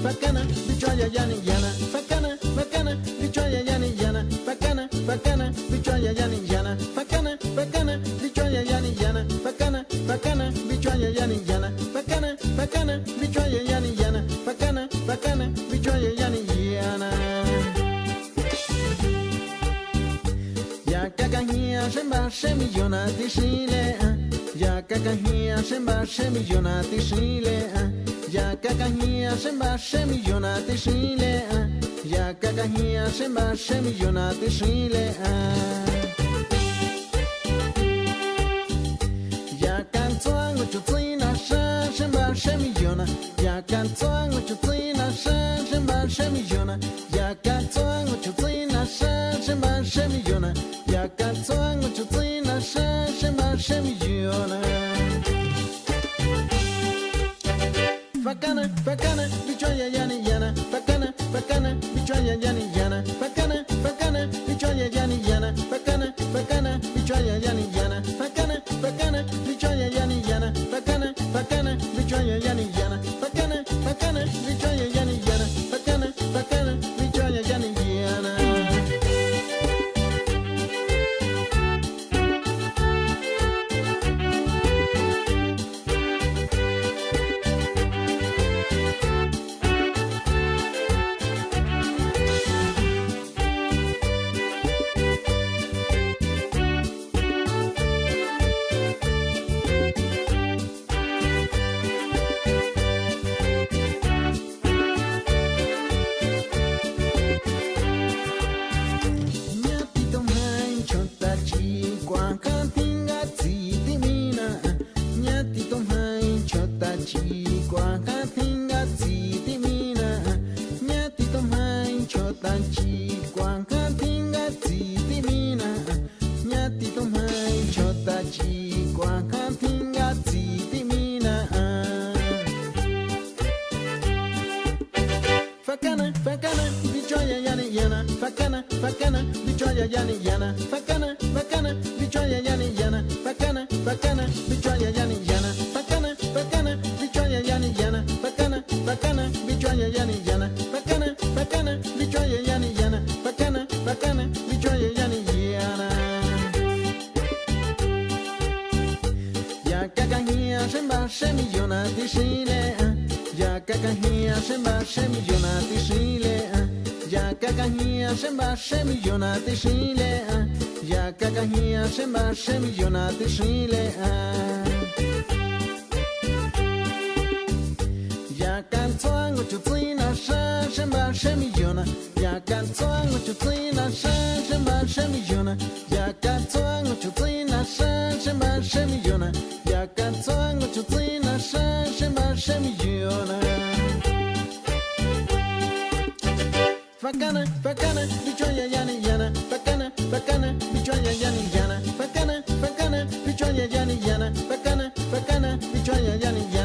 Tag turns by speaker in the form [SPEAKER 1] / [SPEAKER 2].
[SPEAKER 1] bacana, bichoya yani yana, bacana, bacana, bichoya yani yana, bacana, bacana, bichoya yani yana, bacana, bacana, bichoya yani yana, bacana, bacana, bichoya yani yana, bacana, bacana, bichoya yani yana, bacana, bacana, bichoya yani yana. Ya kakahia shemba shemillona tishile, ya kakahia shemba shemillona tishile, ya kakahia shemba shemillona tishile, ya kakahia shemba shemillona tishile. Ya canzone chutzina shemba shemillona, ya canzone chutzina shemba shemillona, ya canzone chutzina shemba shemillona. Ya canzone chutzina shemba shemillona. Bacana, bacana, bichoya yani yana, bacana, bacana, bichoya yani yana, bacana, bacana, bichoya yani yana, bacana, bacana, bichoya yani yana, bacana, bacana, bichoya yani yana, bacana, bacana, bichoya yani yana, bacana, bacana, bichoya yani yana, bacana, bacana, bichoya yani yana. Bacana, bacana, bichoya yani yana, bacana, bacana, bichoya yani yana, bacana, bacana, bichoya yani yana, bacana, bacana, bichoya yani yana, bacana, bacana, bichoya yani yana, bacana, bacana, bichoya yani yana, bacana, bacana, bichoya yani yana, bacana, bacana, bichoya yani yana. Ya kakahia shemba shemillona tishile, ya kakahia shemba shemillona tishile, ya kakahia shemba shemillona tishile, ya kakahia shemba shemillona tishile. Ya canzone chutzina shemba shemillona, ya canzone chutzina shemba shemillona, ya canzone chutzina shemba shemillona, ya canzone chutzina shemba shemillona. Bacana, bacana, bichoya yani yana, bacana, bacana, bichoya yani yana, bacana, bacana, bichoya yani yana, bacana, bacana, bichoya yani yana.